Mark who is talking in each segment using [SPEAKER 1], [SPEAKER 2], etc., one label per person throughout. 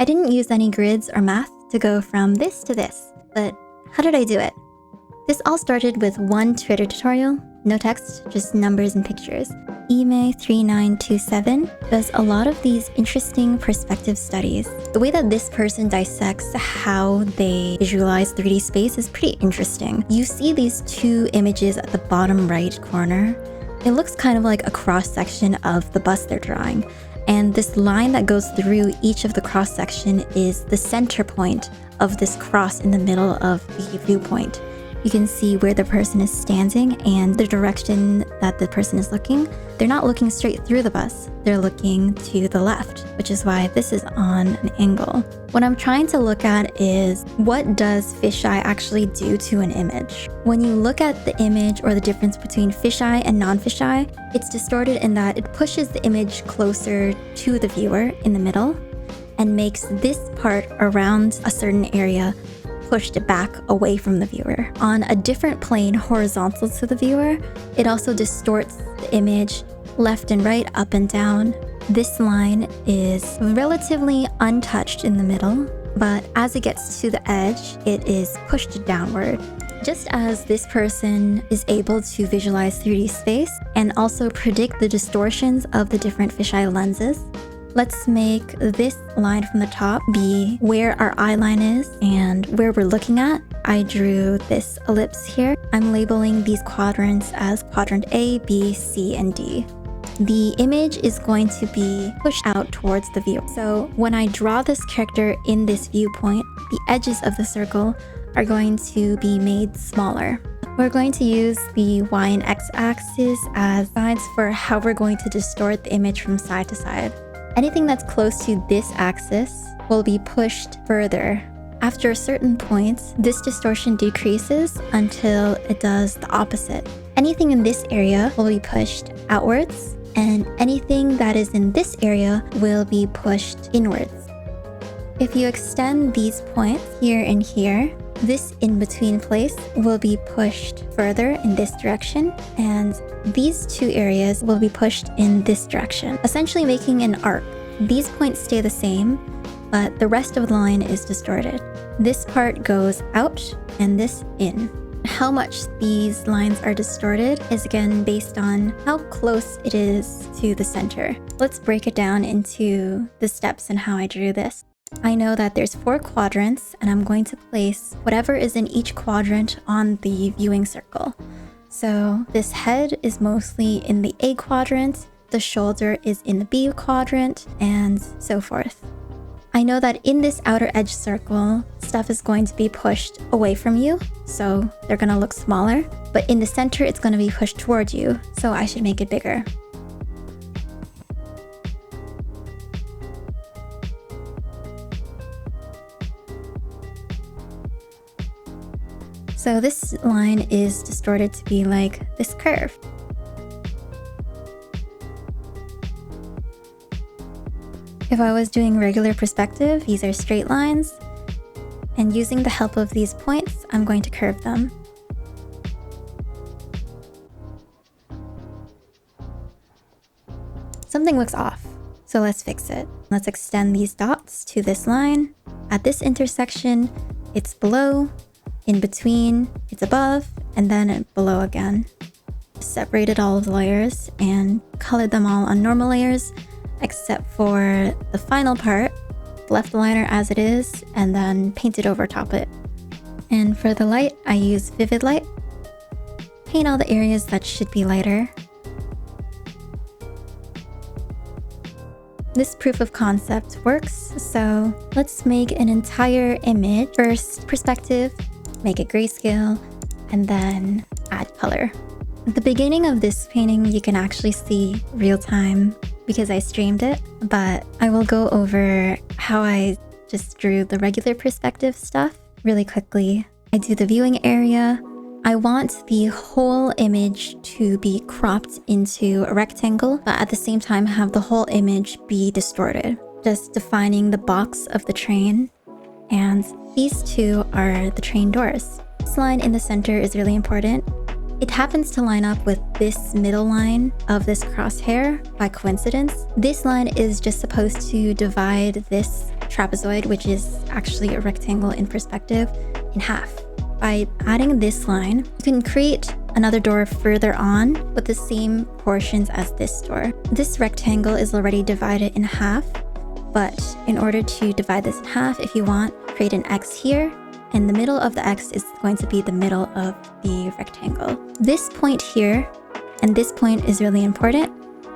[SPEAKER 1] I didn't use any grids or math to go from this to this, but how did I do it? This all started with one Twitter tutorial, no text, just numbers and pictures. Ime3927 does a lot of these interesting perspective studies. The way that this person dissects how they visualize 3D space is pretty interesting. You see these two images at the bottom right corner. It looks kind of like a cross-section of the bus they're drawing. And this line that goes through each of the cross-section is the center point of this cross in the middle of the viewpoint. You can see where the person is standing and the direction that the person is looking. They're not looking straight through the bus. They're looking to the left, which is why this is on an angle. What I'm trying to look at is, what does fisheye actually do to an image? When you look at the image, or the difference between fisheye and non-fisheye, it's distorted in that it pushes the image closer to the viewer in the middle and makes this part around a certain area pushed back away from the viewer. On a different plane horizontal to the viewer, it also distorts the image left and right, up and down. This line is relatively untouched in the middle, but as it gets to the edge, it is pushed downward. Just as this person is able to visualize 3D space and also predict the distortions of the different fisheye lenses, let's make this line from the top be where our eye line is and where we're looking at. I drew this ellipse here. I'm labeling these quadrants as quadrant A, B, C, and D. The image is going to be pushed out towards the view. So when I draw this character in this viewpoint, the edges of the circle are going to be made smaller. We're going to use the Y and X axis as sides for how we're going to distort the image from side to side. Anything that's close to this axis will be pushed further. After a certain point, this distortion decreases until it does the opposite. Anything in this area will be pushed outwards, and anything that is in this area will be pushed inwards. If you extend these points here and here, this in-between place will be pushed further in this direction, and these two areas will be pushed in this direction, essentially making an arc. These points stay the same, but the rest of the line is distorted. This part goes out and this in. How much these lines are distorted is again based on how close it is to the center. Let's break it down into the steps and how I drew this. I know that there's 4 quadrants, and I'm going to place whatever is in each quadrant on the viewing circle. So this head is mostly in the A quadrant, the shoulder is in the B quadrant, and so forth. I know that in this outer edge circle, stuff is going to be pushed away from you, so they're going to look smaller, but in the center it's going to be pushed towards you, so I should make it bigger. So this line is distorted to be like this curve. If I was doing regular perspective, these are straight lines, and using the help of these points, I'm going to curve them. Something looks off, so let's fix it. Let's extend these dots to this line. At this intersection, it's below. In between, it's above, and then below again. Separated all of the layers and colored them all on normal layers, except for the final part. Left the liner as it is, and then painted over top it. And for the light, I use vivid light. Paint all the areas that should be lighter. This proof of concept works, so let's make an entire image. First, perspective. Make it grayscale, and then add color. At the beginning of this painting, you can actually see real time because I streamed it, but I will go over how I just drew the regular perspective stuff really quickly. I do the viewing area. I want the whole image to be cropped into a rectangle, but at the same time have the whole image be distorted. Just defining the box of the train, and these two are the train doors. This line in the center is really important. It happens to line up with this middle line of this crosshair by coincidence. This line is just supposed to divide this trapezoid, which is actually a rectangle in perspective, in half. By adding this line, you can create another door further on with the same portions as this door. This rectangle is already divided in half, but in order to divide this in half, if you want, create an X here, and the middle of the X is going to be the middle of the rectangle. This point here and this point is really important.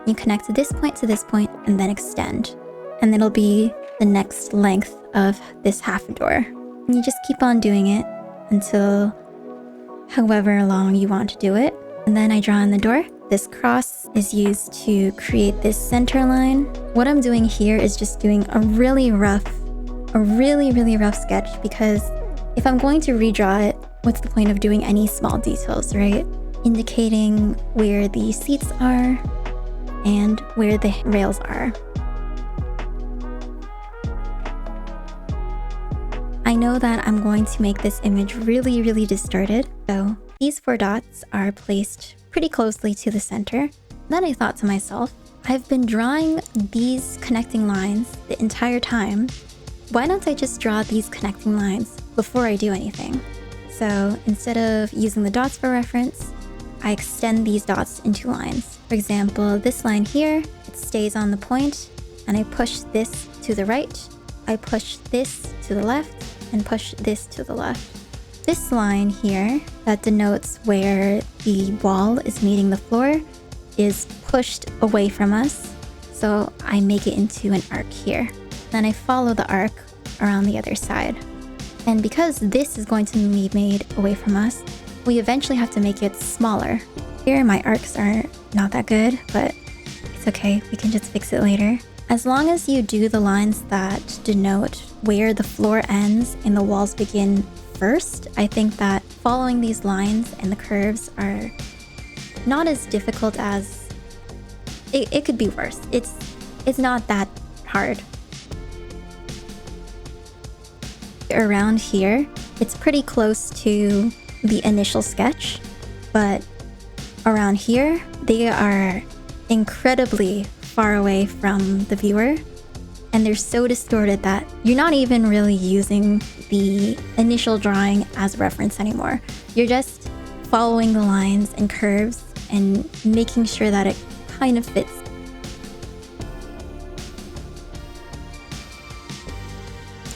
[SPEAKER 1] You connect this point to this point and then extend, and it'll be the next length of this half door. And you just keep on doing it until however long you want to do it. And then I draw in the door. This cross is used to create this center line. What I'm doing here is just doing a really rough sketch, because if I'm going to redraw it, what's the point of doing any small details, right? Indicating where the seats are and where the rails are. I know that I'm going to make this image really distorted, so these 4 dots are placed pretty closely to the center. Then I thought to myself, I've been drawing these connecting lines the entire time. Why don't I just draw these connecting lines before I do anything? So instead of using the dots for reference, I extend these dots into lines. For example, this line here, it stays on the point, and I push this to the right, I push this to the left, and push this to the left. This line here that denotes where the wall is meeting the floor is pushed away from us, so I make it into an arc here. Then I follow the arc around the other side. And because this is going to be made away from us, we eventually have to make it smaller. Here my arcs are not that good, but it's okay, we can just fix it later. As long as you do the lines that denote where the floor ends and the walls begin first, I think that following these lines and the curves are not as difficult as it could be worse. It's not that hard. Around here, it's pretty close to the initial sketch, but around here, they are incredibly far away from the viewer, and they're so distorted that you're not even really using the initial drawing as reference anymore. You're just following the lines and curves and making sure that it kind of fits.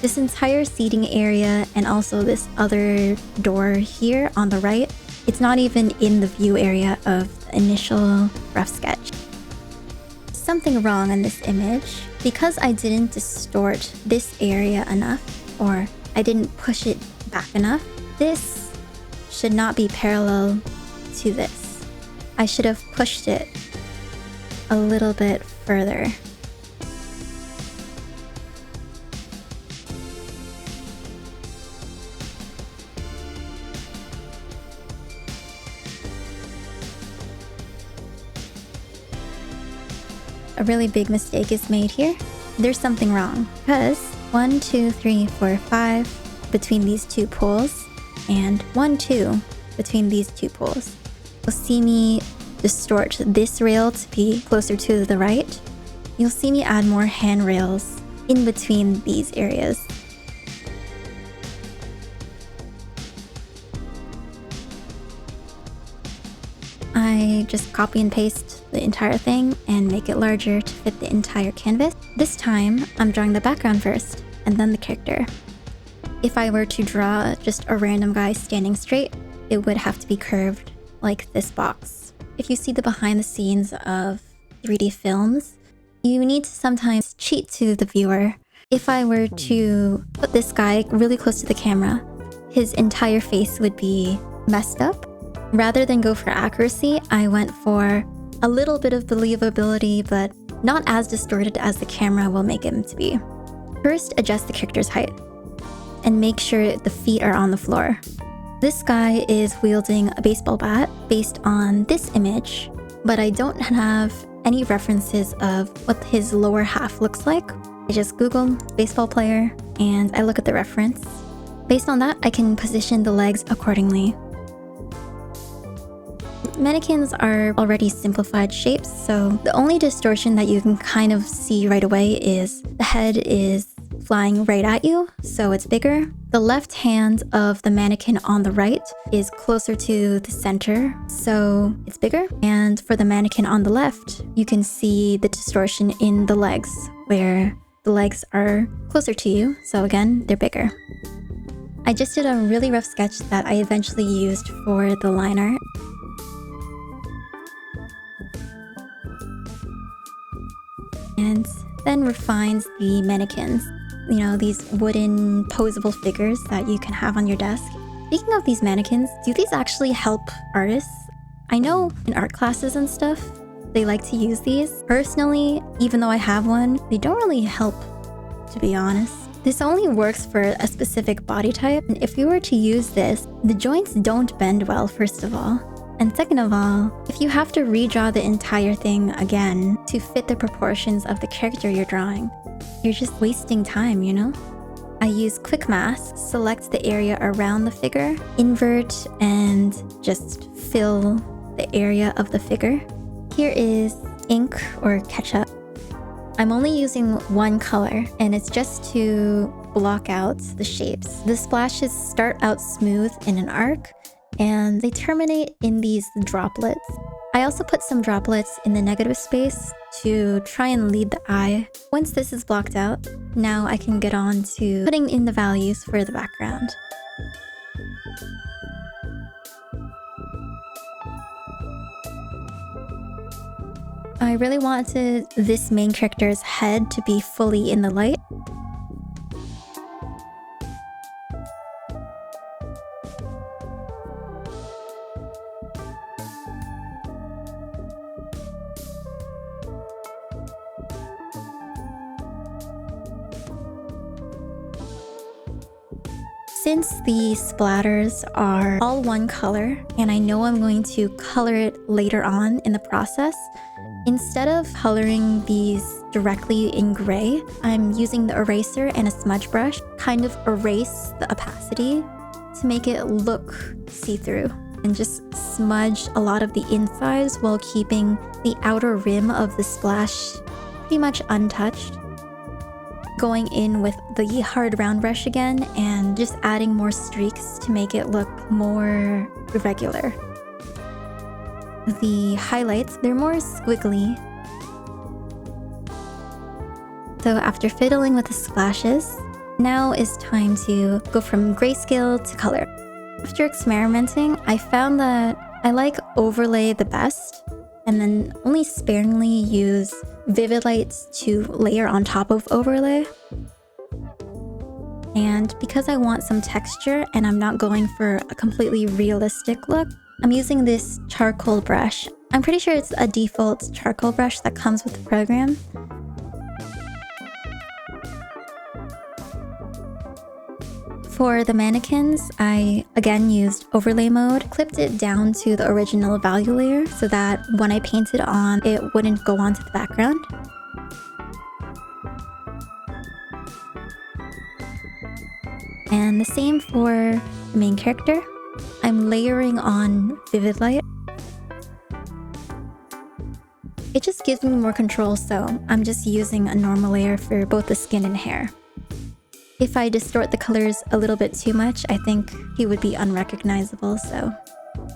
[SPEAKER 1] This entire seating area and also this other door here on the right, it's not even in the view area of the initial rough sketch. Something wrong in this image. Because I didn't distort this area enough, or I didn't push it back enough, this should not be parallel to this. I should have pushed it a little bit further. A really big mistake is made here. There's something wrong, because 1, 2, 3, 4, 5 between these 2 poles, and 1, 2 between these 2 poles. You'll see me distort this rail to be closer to the right. You'll see me add more handrails in between these areas. I just copy and paste the entire thing and make it larger to fit the entire canvas. This time, I'm drawing the background first, and then the character. If I were to draw just a random guy standing straight, it would have to be curved like this box. If you see the behind the scenes of 3D films, you need to sometimes cheat to the viewer. If I were to put this guy really close to the camera, his entire face would be messed up. Rather than go for accuracy, I went for a little bit of believability, but not as distorted as the camera will make him to be. First, adjust the character's height and make sure the feet are on the floor. This guy is wielding a baseball bat based on this image, but I don't have any references of what his lower half looks like. I just Google baseball player and I look at the reference. Based on that, I can position the legs accordingly. mannequins are already simplified shapes, so the only distortion that you can kind of see right away is the head is flying right at you, so it's bigger. The left hand of the mannequin on the right is closer to the center, so it's bigger. And for the mannequin on the left, you can see the distortion in the legs, where the legs are closer to you, so again, they're bigger. I just did a really rough sketch that I eventually used for the line art. And then refines the mannequins. You know, these wooden posable figures that you can have on your desk. Speaking of these mannequins, do these actually help artists? I know in art classes and stuff, they like to use these. Personally, even though I have one, they don't really help, to be honest. This only works for a specific body type. And if you were to use this, the joints don't bend well, first of all. And second of all, if you have to redraw the entire thing again to fit the proportions of the character you're drawing, you're just wasting time, you know? I use quick mask, select the area around the figure, invert, and just fill the area of the figure. Here is ink or ketchup. I'm only using one color, and it's just to block out the shapes. The splashes start out smooth in an arc, and they terminate in these droplets. I also put some droplets in the negative space to try and lead the eye. Once this is blocked out, now I can get on to putting in the values for the background. I really wanted this main character's head to be fully in the light. Since the splatters are all one color, and I know I'm going to color it later on in the process, instead of coloring these directly in gray, I'm using the eraser and a smudge brush, kind of erase the opacity to make it look see-through, and just smudge a lot of the insides while keeping the outer rim of the splash pretty much untouched. Going in with the hard round brush again and just adding more streaks to make it look more irregular. The highlights, they're more squiggly. So after fiddling with the splashes, now is time to go from grayscale to color. After experimenting, I found that I like overlay the best, and then only sparingly use vivid lights to layer on top of overlay. And because I want some texture and I'm not going for a completely realistic look, I'm using this charcoal brush. I'm pretty sure it's a default charcoal brush that comes with the program. For the mannequins, I again used overlay mode, clipped it down to the original value layer so that when I painted on, it wouldn't go onto the background. And the same for the main character. I'm layering on vivid light. It just gives me more control, so I'm just using a normal layer for both the skin and hair. If I distort the colors a little bit too much, I think he would be unrecognizable, so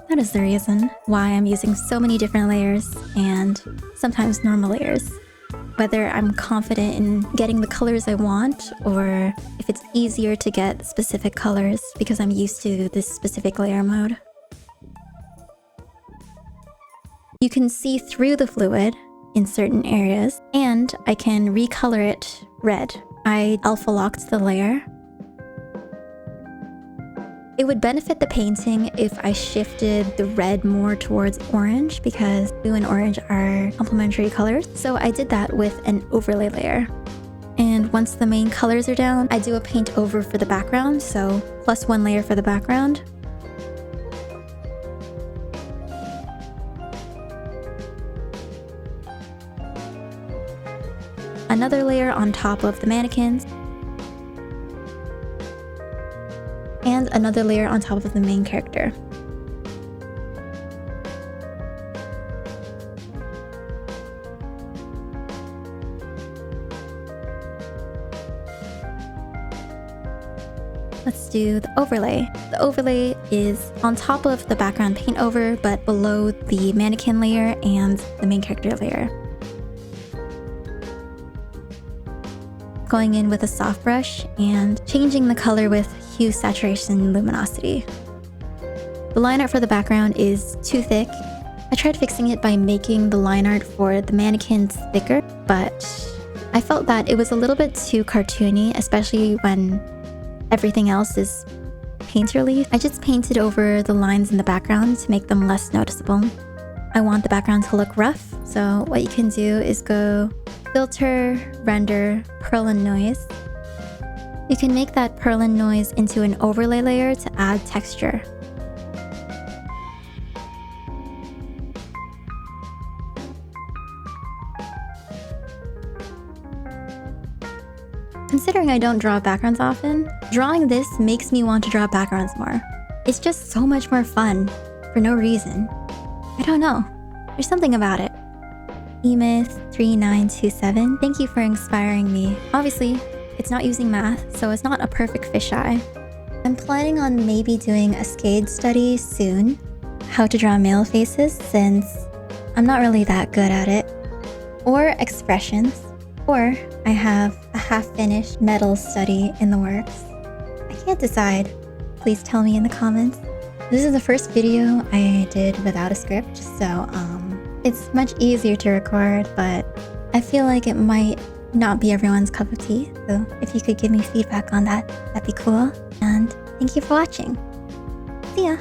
[SPEAKER 1] that is the reason why I'm using so many different layers and sometimes normal layers. Whether I'm confident in getting the colors I want or if it's easier to get specific colors because I'm used to this specific layer mode. You can see through the fluid in certain areas, and I can recolor it red. I alpha locked the layer. It would benefit the painting if I shifted the red more towards orange because blue and orange are complementary colors. So I did that with an overlay layer. And once the main colors are down, I do a paint over for the background, so plus one layer for the background. Another layer on top of the mannequins, and another layer on top of the main character. let's do the overlay. The overlay is on top of the background paint over, but below the mannequin layer and the main character layer. Going in with a soft brush and changing the color with hue, saturation, luminosity. The line art for the background is too thick. I tried fixing it by making the line art for the mannequins thicker, but I felt that it was a little bit too cartoony, especially when everything else is painterly. I just painted over the lines in the background to make them less noticeable. I want the background to look rough, so what you can do is go Filter, Render, Pearl and Noise. You can make that pearl and noise into an overlay layer to add texture. Considering I don't draw backgrounds often, drawing this makes me want to draw backgrounds more. It's just so much more fun, for no reason. I don't know, there's something about it. Emyth3927, thank you for inspiring me. Obviously, it's not using math, so it's not a perfect fisheye. I'm planning on maybe doing a scade study soon, how to draw male faces, since I'm not really that good at it. Or expressions. Or I have a half-finished metal study in the works. I can't decide. Please tell me in the comments. This is the first video I did without a script, so it's much easier to record, but I feel like it might not be everyone's cup of tea. So if you could give me feedback on that, that'd be cool. And thank you for watching. See ya!